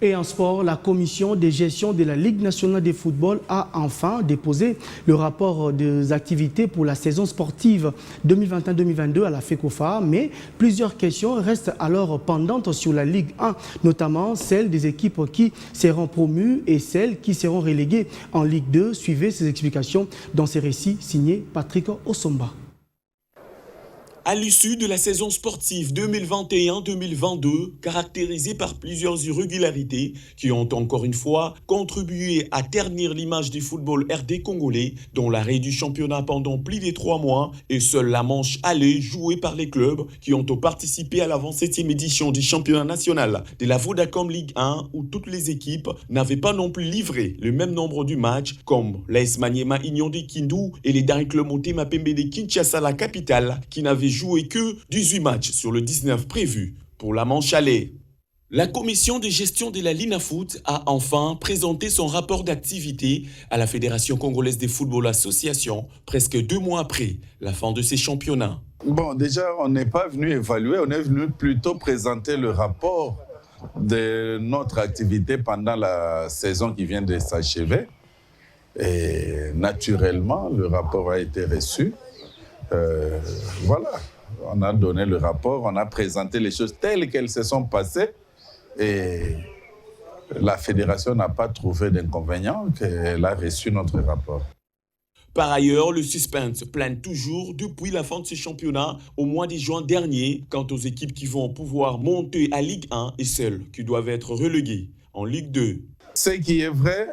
Et en sport, la commission de gestion de la Ligue nationale de football a enfin déposé le rapport des activités pour la saison sportive 2021-2022 à la FECOFA, mais plusieurs questions restent alors pendantes sur la Ligue 1, notamment celles des équipes qui seront promues et celles qui seront reléguées en Ligue 2. Suivez ces explications dans ces récits signés Patrick Osomba. À l'issue de la saison sportive 2021-2022, caractérisée par plusieurs irrégularités qui ont encore une fois contribué à ternir l'image du football RD congolais, dont l'arrêt du championnat pendant plus de 3 mois et seule la manche allée jouée par les clubs qui ont participé à l'avant-7e édition du championnat national de la Vodacom Ligue 1, où toutes les équipes n'avaient pas non plus livré le même nombre de matchs, comme l'AS Maniema Union de Kindu et les Daring Club Motema Pembe de Kinshasa, la capitale, qui n'avaient joué que 18 matchs sur le 19 prévus pour la manche allée. La commission de gestion de la LINAFOOT a enfin présenté son rapport d'activité à la Fédération congolaise de football association presque 2 mois après la fin de ces championnats. Bon, déjà, on n'est pas venu évaluer, on est venu plutôt présenter le rapport de notre activité pendant la saison qui vient de s'achever. Et naturellement, le rapport a été reçu. Voilà, on a donné le rapport, on a présenté les choses telles qu'elles se sont passées et la fédération n'a pas trouvé d'inconvénient qu'elle a reçu notre rapport. Par ailleurs, le suspense plane toujours depuis la fin de ce championnat au mois de juin dernier quant aux équipes qui vont pouvoir monter à Ligue 1 et celles qui doivent être reléguées en Ligue 2. Ce qui est vrai,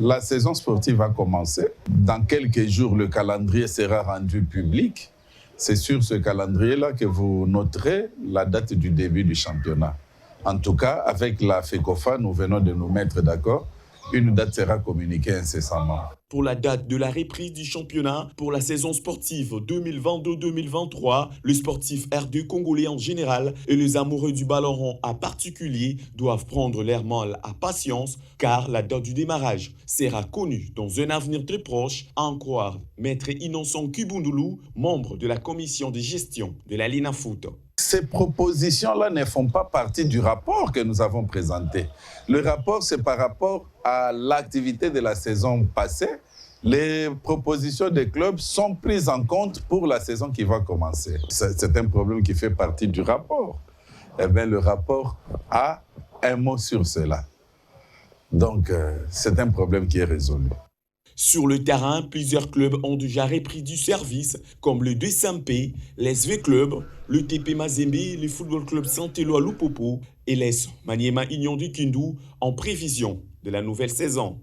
la saison sportive va commencer. Dans quelques jours, le calendrier sera rendu public. C'est sur ce calendrier-là que vous noterez la date du début du championnat. En tout cas, avec la FECOFA, nous venons de nous mettre d'accord. Une date sera communiquée incessamment. Pour la date de la reprise du championnat pour la saison sportive 2022-2023, les sportifs RD congolais en général et les amoureux du ballon rond en particulier doivent prendre leur mal à patience car la date du démarrage sera connue dans un avenir très proche, à en croire Maître Innocent Kubundulu, membre de la commission de gestion de la LINAFOOT. Ces propositions-là ne font pas partie du rapport que nous avons présenté. Le rapport, c'est par rapport à l'activité de la saison passée. Les propositions des clubs sont prises en compte pour la saison qui va commencer. C'est un problème qui fait partie du rapport. Eh bien, le rapport a un mot sur cela. Donc, c'est un problème qui est résolu. Sur le terrain, plusieurs clubs ont déjà repris du service, comme le DSMP, l'SV Club, le TP Mazembe, le Football Club Santello à Lupopo et l'AS Maniema Union de Kindu en prévision de la nouvelle saison.